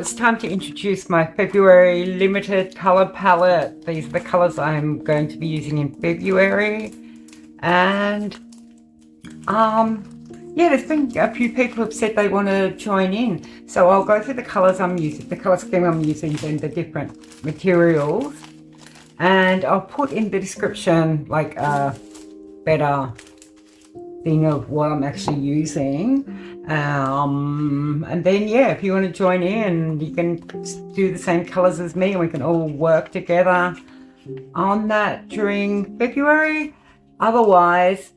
it's time to introduce my February limited color palette. These are the colors I'm going to be using in February. And yeah, there's been a few people who have said they want to join in. So I'll go through the colors I'm using, the color scheme I'm using, then the different materials. And I'll put in the description like a better thing of what I'm actually using. And then yeah, if you want to join in, you can do the same colors as me and we can all work together on that during February. Otherwise,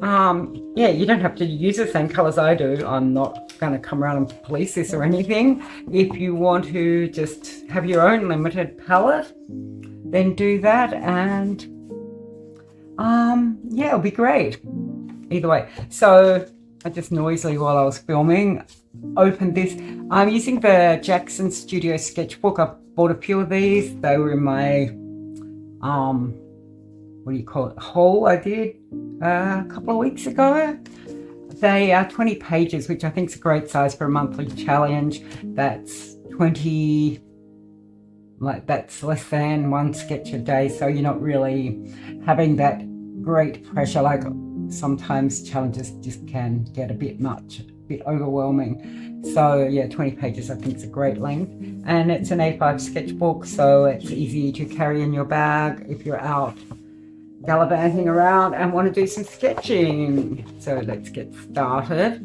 yeah, you don't have to use the same colors I do. I'm not going to come around and police this or anything. If you want to just have your own limited palette, then do that, and yeah, it'll be great either way. So I just noisily, while I was filming, opened this. I'm using the Jackson Studio sketchbook. I bought a few of these. They were in my what do you call it, haul I did a couple of weeks ago. They are 20 pages, which I think is a great size for a monthly challenge. That's 20, like that's less than one sketch a day, so you're not really having that great pressure. Like sometimes challenges just can get a bit much, a bit overwhelming. So yeah, 20 pages I think is a great length, and it's an A5 sketchbook, so it's easy to carry in your bag if you're out gallivanting around and want to do some sketching. So let's get started.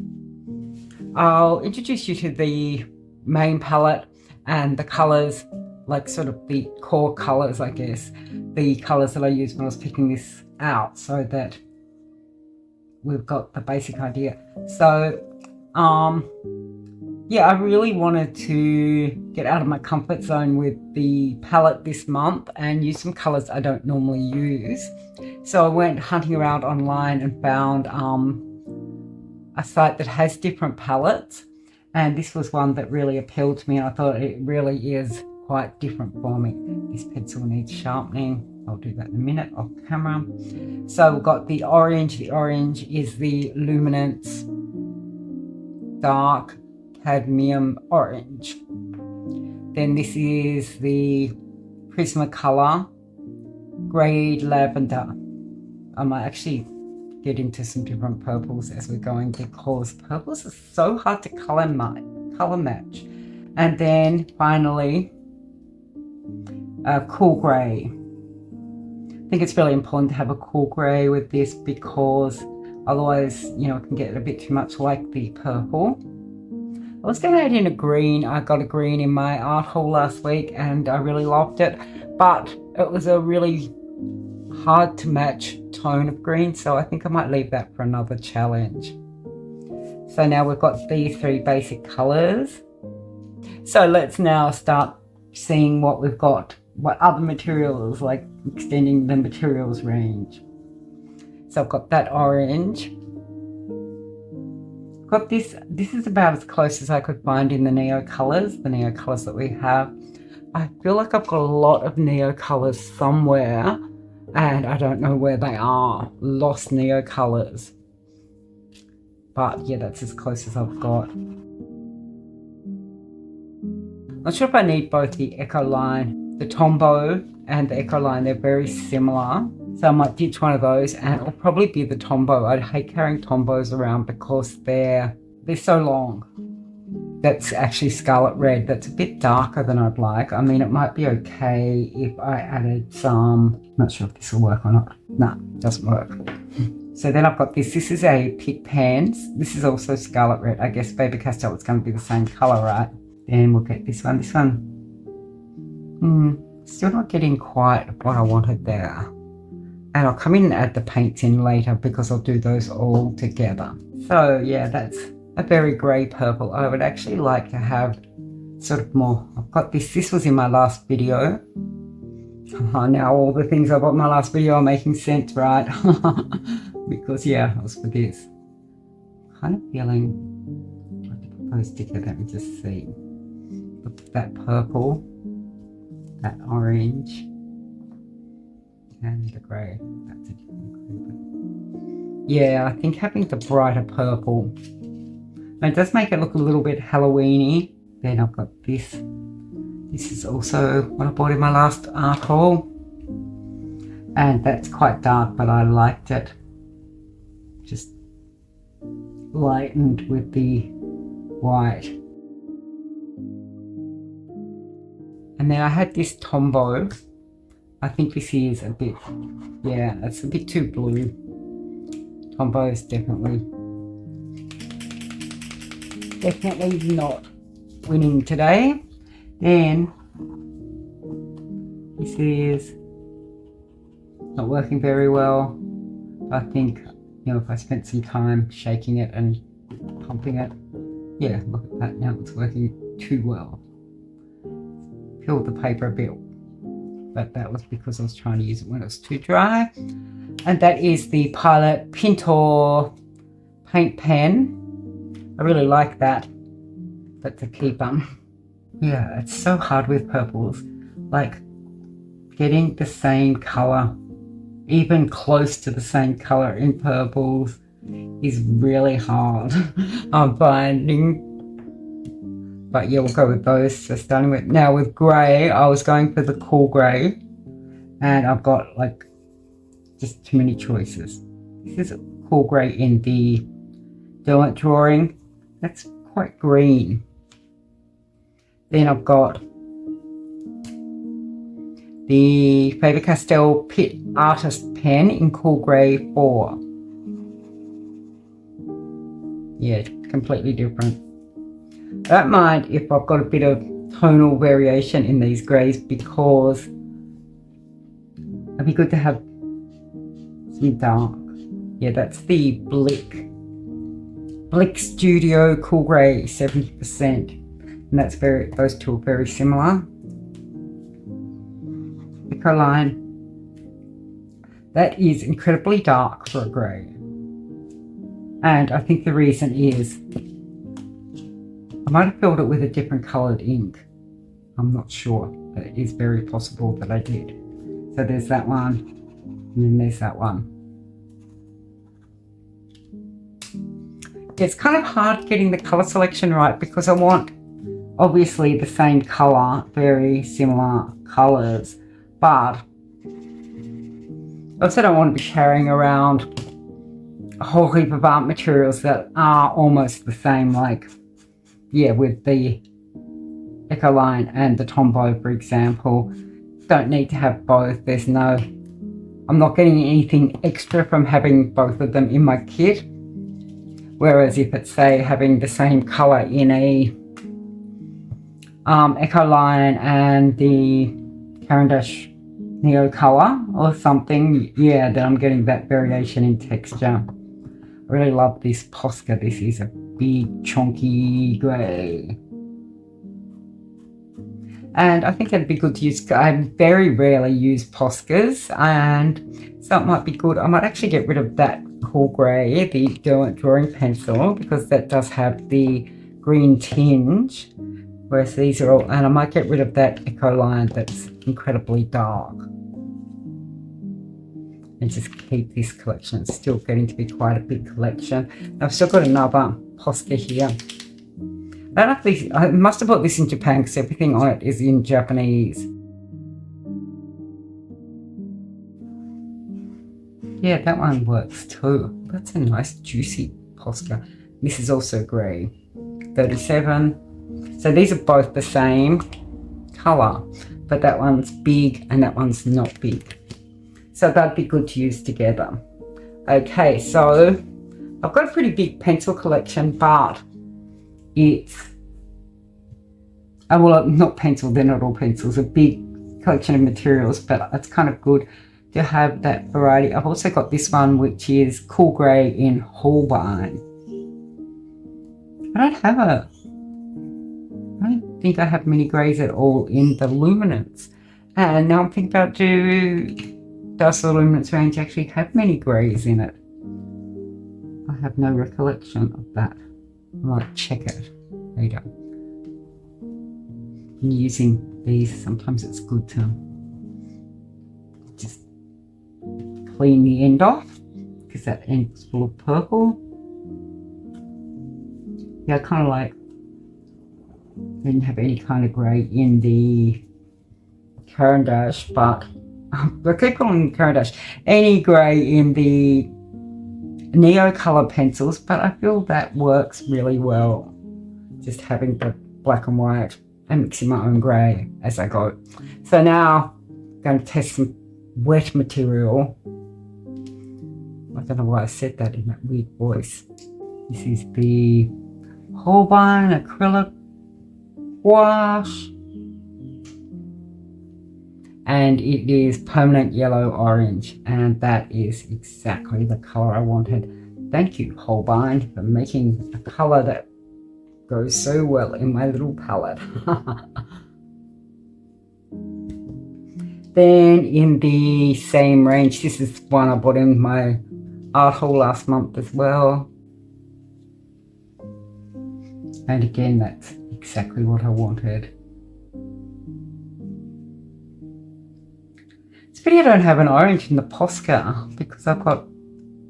I'll introduce you to the main palette and the colors, like sort of the core colors, I guess, the colors that I used when I was picking this out, so that we've got the basic idea. So yeah, I really wanted to get out of my comfort zone with the palette this month and use some colors I don't normally use. So I went hunting around online and found a site that has different palettes, and this was one that really appealed to me, and I thought it really is quite different for me. This pencil needs sharpening. I'll do that in a minute off camera. So we've got the orange. The orange is the Luminance Dark Cadmium Orange. Then this is the Prismacolor Grey Lavender. I might actually get into some different purples as we're going, because purples are so hard to color match. And then finally, cool grey. I think it's really important to have a cool grey with this, because otherwise, you know, it can get a bit too much like the purple. I was going to add in a green. I got a green in my art haul last week and I really loved it, but it was a really hard to match tone of green, so I think I might leave that for another challenge. So now we've got these three basic colors. So let's now start seeing what we've got, what other materials, like extending the materials range. So I've got that orange. Got this is about as close as I could find in the neocolors that we have. I feel like I've got a lot of neocolors somewhere and I don't know where they are. Lost neocolors. But yeah, that's as close as I've got. Not sure if I need both the Ecoline, the Tombow and the Ecoline. They're very similar. So I might ditch one of those, and it'll probably be the Tombow. I'd hate carrying Tombows around because they're so long. That's actually Scarlet Red. That's a bit darker than I'd like. I mean, it might be okay if I added some, not sure if this will work or not. No, doesn't work. So then I've got this. This is a Pick Pans. This is also Scarlet Red. I guess Baby Castell, it's going to be the same color, right? Then we'll get this one. This one, still not getting quite what I wanted there. And I'll come in and add the paints in later because I'll do those all together. So yeah, that's a very grey purple. I would actually like to have sort of more. I've got this. This was in my last video. Now all the things I bought in my last video are making sense, right? Because yeah, it was for this. Kind of feeling like to put those together. Let me just see. That purple, that orange, and the grey. That's a different grey. Yeah, I think having the brighter purple, it does make it look a little bit Halloweeny. Then I've got this. This is also what I bought in my last art haul. And that's quite dark, but I liked it. Just lightened with the white. And then I had this Tombow. I think this is a bit, yeah, it's a bit too blue. Tombow is definitely not winning today. Then this is not working very well. I think, you know, if I spent some time shaking it and pumping it, yeah, look at that, now it's working too well. Peeled the paper a bit, but that was because I was trying to use it when it was too dry. And that is the Pilot Pintor paint pen. I really like that. That's a keeper. Yeah, it's so hard with purples. Like getting the same color, even close to the same color in purples, is really hard. I'm finding. But yeah, we'll go with those. So starting with, now with grey, I was going for the cool grey, and I've got like just too many choices. This is cool grey in the Derwent drawing. That's quite green. Then I've got the Faber-Castell Pitt Artist Pen in Cool Grey 4. Yeah, completely different. I don't mind if I've got a bit of tonal variation in these greys, because it'd be good to have some dark. Yeah, that's the Blick Studio Cool Grey 70%. And that's those two are very similar. Ecoline. That is incredibly dark for a grey. And I think the reason is I might have filled it with a different coloured ink. I'm not sure, but it is very possible that I did. So there's that one, and then there's that one. It's kind of hard getting the colour selection right, because I want obviously the same colour, very similar colours, but I also don't want to be carrying around a whole heap of art materials that are almost the same, like, yeah, with the Ecoline and the Tombow, for example. Don't need to have both. There's no, I'm not getting anything extra from having both of them in my kit. Whereas if it's, say, having the same colour in a Ecoline and the Caran neocolor or something, yeah, then I'm getting that variation in texture. I really love this Posca. This is a big chunky grey, and I think it'd be good to use. I very rarely use Poscas, and so it might be good. I might actually get rid of that cool grey, the Derwent drawing pencil, because that does have the green tinge, whereas these are all, and I might get rid of that Ecoline that's incredibly dark, and just keep this collection. It's still getting to be quite a big collection. I've still got another Posca here. I don't know if these, I must have bought this in Japan because everything on it is in Japanese. Yeah, that one works too. That's a nice juicy Posca. This is also grey. 37. So these are both the same colour, but that one's big and that one's not big. So that'd be good to use together. Okay, so I've got a pretty big pencil collection, but it's, well, not pencil, they're not all pencils, a big collection of materials, but it's kind of good to have that variety. I've also got this one, which is cool grey in Holbein. I don't think I have many greys at all in the luminance. And now I'm thinking about, does the luminance range actually have many greys in it? I have no recollection of that. I might check it later. When using these, sometimes it's good to just clean the end off, because that end's full of purple. Yeah, I kind of like didn't have any kind of grey in the Caran, but I keep calling it Caran, any grey in the neocolor pencils, but I feel that works really well. Just having the black and white and mixing my own grey as I go. So now I'm going to test some wet material. I don't know why I said that in that weird voice. This is the Holbein acrylic gouache, and it is permanent yellow orange, and that is exactly the colour I wanted. Thank you, Holbein, for making a colour that goes so well in my little palette. Then in the same range, this is one I bought in my art haul last month as well. And again, that's exactly what I wanted. It's a pity I don't have an orange in the Posca because I've got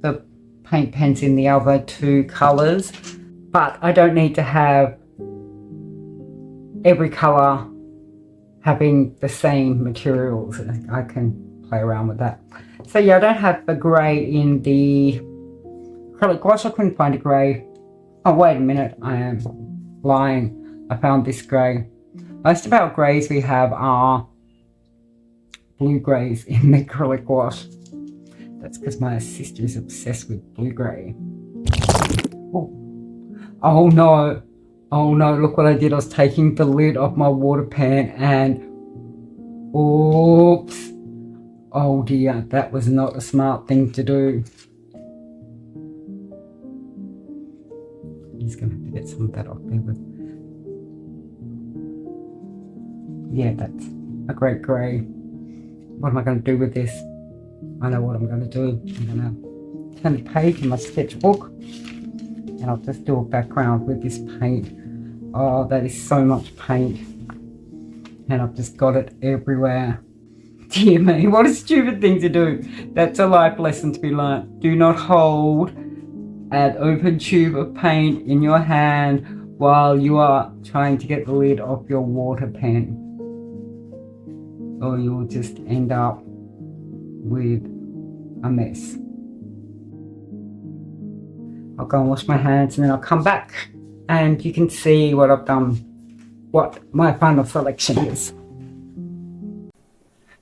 the paint pens in the other two colours, but I don't need to have every colour having the same materials. I can play around with that. So yeah, I don't have the grey in the acrylic gouache. I couldn't find a grey. Oh, wait a minute, I am lying. I found this grey. Most of our greys we have are blue greys in the acrylic gouache. That's because my sister is obsessed with blue grey. Oh no. Oh no, look what I did. I was taking the lid off my water pan and oops. Oh dear, that was not a smart thing to do. I'm just going to have to get some of that off there. But yeah, that's a great grey. What am I going to do with this? I know what I'm going to do. I'm going to turn the page in my sketchbook and I'll just do a background with this paint. Oh, that is so much paint. And I've just got it everywhere. Dear me, what a stupid thing to do. That's a life lesson to be learnt. Do not hold an open tube of paint in your hand while you are trying to get the lid off your water pen, or you'll just end up with a mess. I'll go and wash my hands and then I'll come back and you can see what I've done, what my final selection is.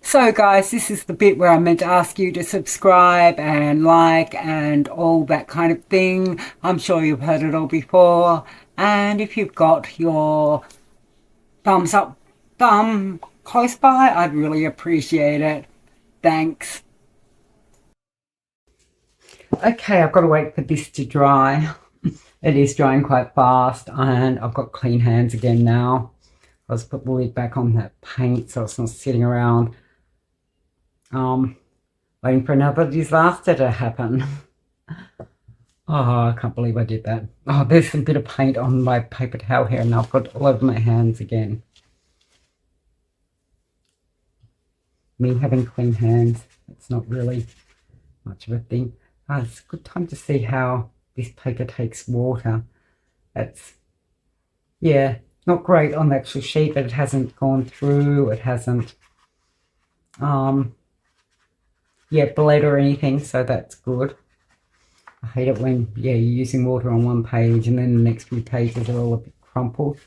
So guys, this is the bit where I meant to ask you to subscribe and like and all that kind of thing. I'm sure you've heard it all before. And if you've got your thumbs up thumb close by, I'd really appreciate it. Thanks. Okay, I've got to wait for this to dry. It is drying quite fast and I've got clean hands again now. I'll just put the lid back on that paint so it's not sitting around waiting for another disaster to happen. Oh, I can't believe I did that. Oh, there's some bit of paint on my paper towel here and I've got it all over my hands again. Me having clean hands, it's not really much of a thing. It's a good time to see how this paper takes water. That's, yeah, not great on the actual sheet, but it hasn't gone through, it hasn't bled or anything, so that's good. I hate it when, you're using water on one page and then the next few pages are all a bit crumpled.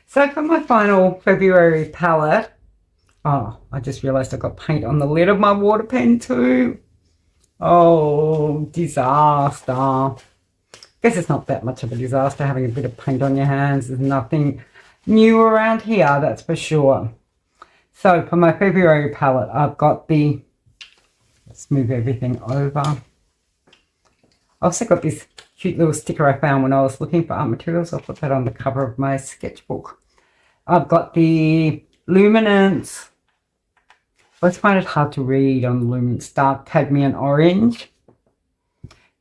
So for my final February palette, oh, I just realised I got paint on the lid of my water pen too. Oh, disaster. Guess it's not that much of a disaster having a bit of paint on your hands. There's nothing new around here, that's for sure. So for my February palette, I've got the, let's move everything over. I also got this cute little sticker I found when I was looking for art materials. I'll put that on the cover of my sketchbook. I've got the luminance. I always find it hard to read on the luminance. Dark cadmium orange.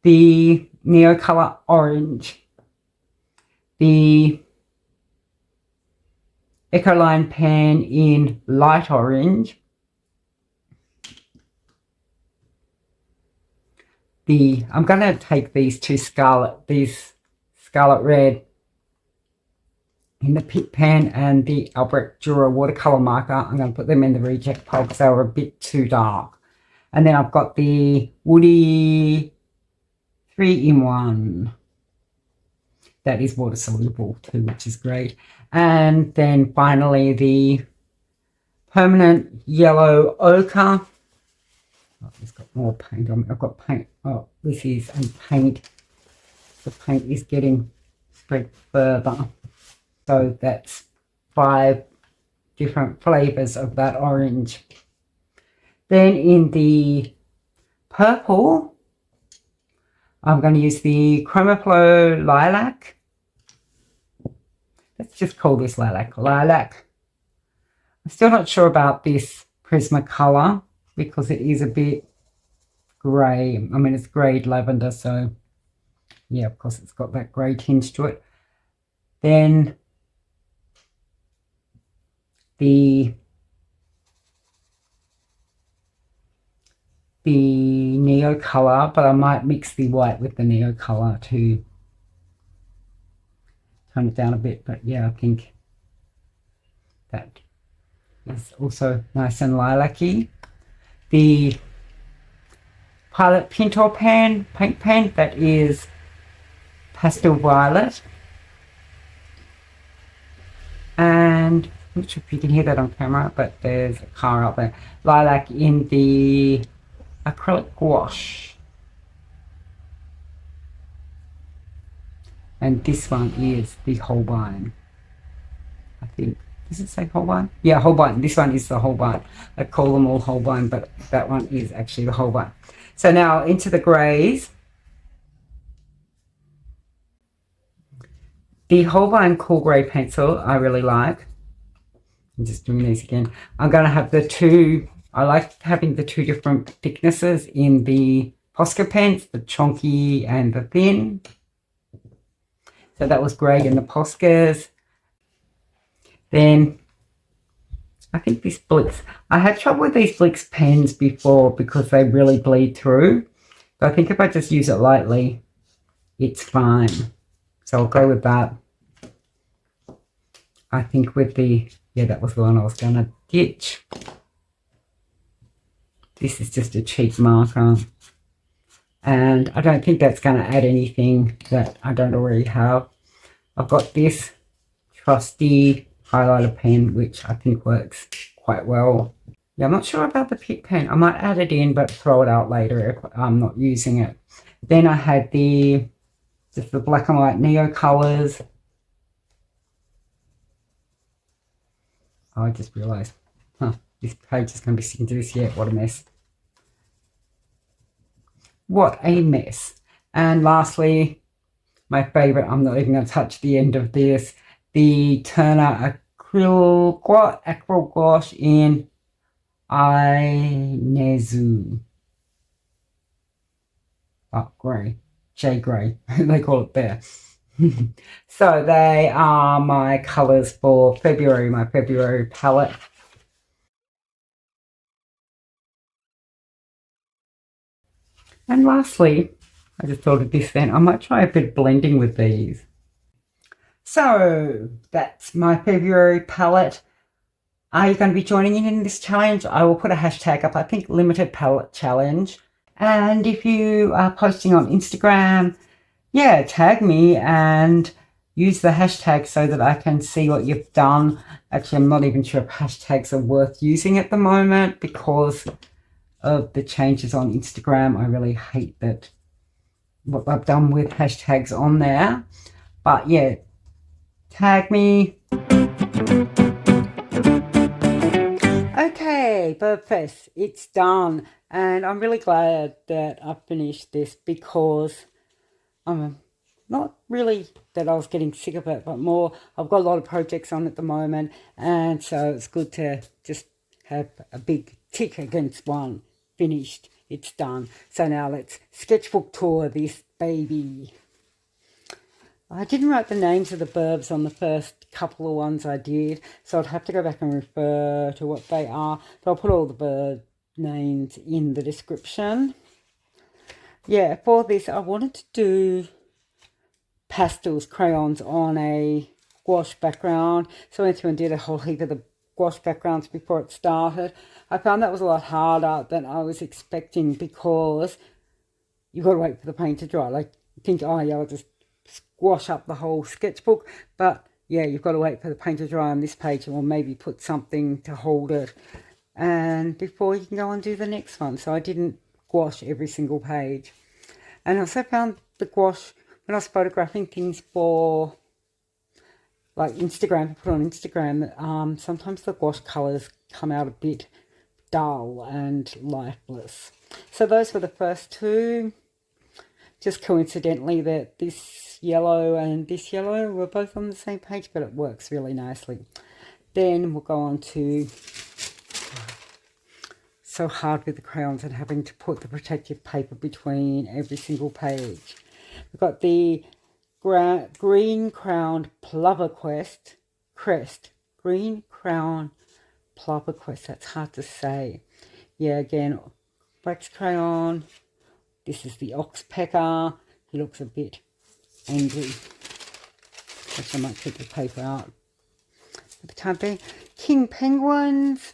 The neocolor orange. The Ecoline pen in light orange. I'm going to take these two scarlet red in the Pit Pan and the Albrecht Dürer watercolor marker. I'm going to put them in the reject pile because they were a bit too dark. And then I've got the Woody 3-in-1. That is water soluble too, which is great. And then finally the permanent yellow ochre. Oh, it's got more paint on it. I've got paint. Oh, this is paint. The paint is getting spread further. So that's 5 different flavors of that orange. Then in the purple, I'm going to use the Chromaflow Lilac. Let's just call this Lilac. Lilac. I'm still not sure about this Prismacolor because it is a bit grey. I mean, it's greyed lavender, so yeah, of course it's got that grey tinge to it. Then the neocolor, but I might mix the white with the neocolor to tone it down a bit. But yeah, I think that is also nice and lilac-y. The Pilot Pintor paint pan, that is pastel violet. And I'm not sure if you can hear that on camera, but there's a car out there. Lilac in the acrylic gouache. And this one is the Holbein. I think. Does it say Holbein? Yeah, Holbein. This one is the Holbein. I call them all Holbein, but that one is actually the Holbein. So now into the greys. The Holbein Cool Grey pencil I really like. I'm just doing these again. I'm going to have the two. I like having the 2 different thicknesses in the Posca pens, the chunky and the thin. So that was great in the Poscas. Then I think this Blix. I had trouble with these Blix pens before because they really bleed through. So I think if I just use it lightly, it's fine. So I'll go with that. I think with the, yeah, that was the one I was going to ditch. This is just a cheap marker. And I don't think that's going to add anything that I don't already have. I've got this trusty highlighter pen, which I think works quite well. Yeah, I'm not sure about the Pit Pen. I might add it in, but throw it out later if I'm not using it. Then I had just the black and white neocolors. Oh, I just realised, this page is going to be sticking to this yet. What a mess. What a mess. And lastly, my favourite, I'm not even going to touch the end of this, the Turner Acryl Gouache in Inezu. Oh, grey. J grey. They call it there. So they are my colours for February, my February palette. And lastly, I just thought of this then, I might try a bit of blending with these. So that's my February palette. Are you going to be joining in this challenge? I will put a hashtag up, I think limited palette challenge. And if you are posting on Instagram, yeah, tag me and use the hashtag so that I can see what you've done. Actually, I'm not even sure if hashtags are worth using at the moment because of the changes on Instagram. I really hate that what I've done with hashtags on there. But yeah, tag me. Okay, Birbfest, it's done. And I'm really glad that I finished this because I'm not really that I was getting sick of it, but more I've got a lot of projects on at the moment. And so it's good to just have a big tick against one. Finished. It's done. So now let's sketchbook tour this baby. I didn't write the names of the Birbs on the first couple of ones I did, so I'd have to go back and refer to what they are, but I'll put all the bird names in the description. Yeah, for this I wanted to do pastels, crayons on a gouache background. So I went through and did a whole heap of the gouache backgrounds before it started. I found that was a lot harder than I was expecting because you've got to wait for the paint to dry. Like, you think, oh yeah, I'll just squash up the whole sketchbook. But yeah, you've got to wait for the paint to dry on this page, or maybe put something to hold it, and before you can go and do the next one. So I didn't gouache every single page. And I also found the gouache, when I was photographing things for like Instagram, to put on Instagram, sometimes the gouache colours come out a bit dull and lifeless. So those were the first two. Just coincidentally that this yellow and this yellow were both on the same page, but it works really nicely. Then we'll go on to, so hard with the crayons and having to put the protective paper between every single page. We've got the green crowned plover crest. Green crown plover crest. That's hard to say. Yeah, again, wax crayon. This is the oxpecker. He looks a bit angry. Actually, I might keep the paper out for the time being. King penguins.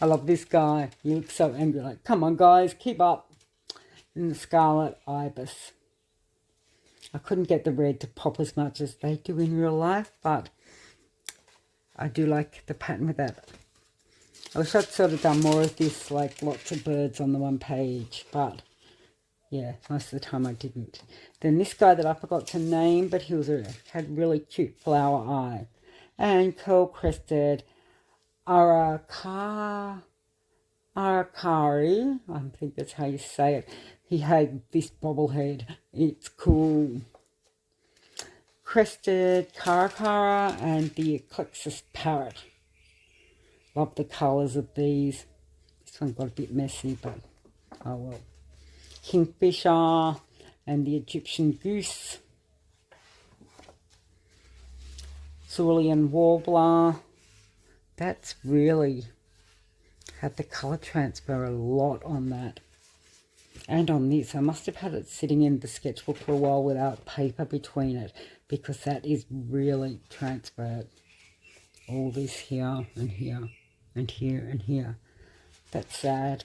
I love this guy. He looks so angry, like, come on guys, keep up. And the scarlet ibis. I couldn't get the red to pop as much as they do in real life, but I do like the pattern with that. I wish I'd sort of done more of this, like lots of birds on the one page, but yeah, most of the time I didn't. Then this guy that I forgot to name, but he had really cute flower eye. And curl-crested Arakari, I think that's how you say it. He had this bobblehead. It's cool. Crested Caracara and the Eclipsis parrot. Love the colours of these. This one got a bit messy, but oh well. Kingfisher and the Egyptian goose. Cerulean warbler. That's really had the colour transfer a lot on that. And on this, I must have had it sitting in the sketchbook for a while without paper between it, because that is really transferred. All this here and here and here and here. That's sad.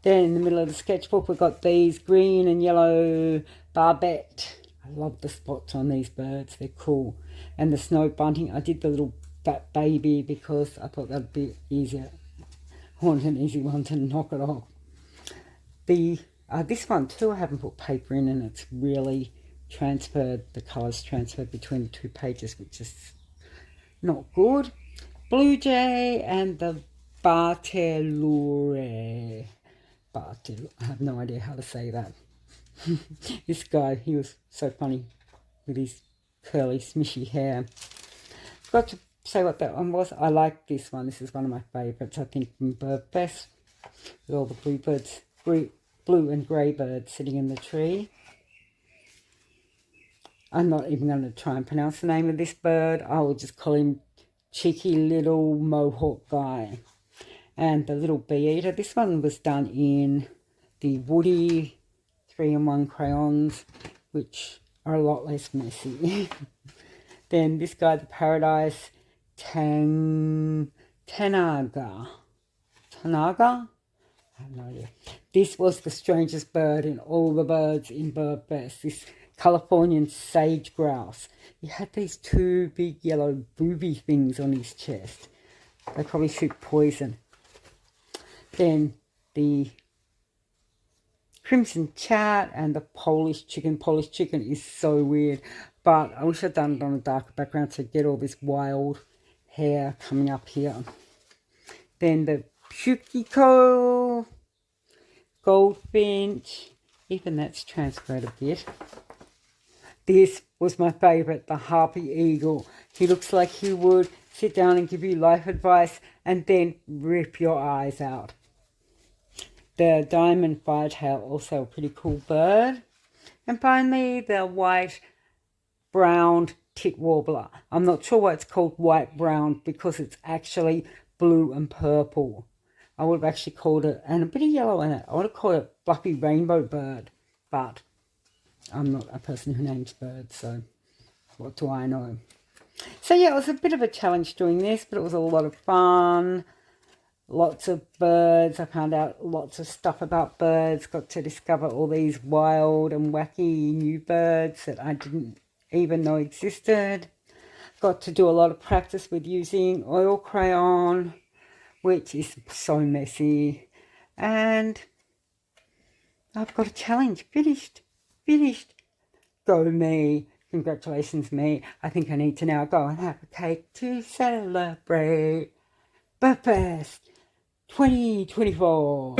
Then in the middle of the sketchbook, we've got these green and yellow barbet. I love the spots on these birds. They're cool. And the snow bunting. I did the little bat baby because I thought that'd be easier. I wanted an easy one to knock it off. This one too, I haven't put paper in, and it's really transferred. The colours transferred between the two pages, which is not good. Blue jay and the Bartelure. I have no idea how to say that. This guy, he was so funny with his curly, smishy hair. Forgot to say what that one was. I like this one. This is one of my favourites, I think, from Birbfest. With all the bluebirds, blue and grey birds sitting in the tree. I'm not even going to try and pronounce the name of this bird. I will just call him Cheeky Little Mohawk Guy. And the little bee eater. This one was done in the Woody 3-in-1 crayons, which are a lot less messy. Then this guy, the Paradise Tanaga. Tanaga? I have no idea. This was the strangest bird in all the birds in Birbfest. This Californian sage grouse. He had these two big yellow booby things on his chest. They probably shoot poison. Then the Crimson Chat and the Polish chicken. Polish chicken is so weird, but I wish I'd done it on a darker background to get all this wild hair coming up here. Then the Pukiko Goldfinch, even that's transferred a bit. This was my favourite, the Harpy Eagle. He looks like he would sit down and give you life advice and then rip your eyes out. The Diamond Firetail, also a pretty cool bird. And finally, the white-browned tit warbler. I'm not sure why it's called white-brown because it's actually blue and purple. I would have actually called it, and a bit of yellow in it, I would have called it Fluffy Rainbow Bird. But I'm not a person who names birds, so What do I know? So yeah, it was a bit of a challenge doing this, but it was a lot of fun. Lots of birds. I found out lots of stuff about birds. Got to discover all these wild and wacky new birds that I didn't even know existed. Got to do a lot of practice with using oil crayon, which is so messy. And I've got a challenge. Finished. Go me. Congratulations me. I think I need to now go and have a cake to celebrate Birbfest 2024.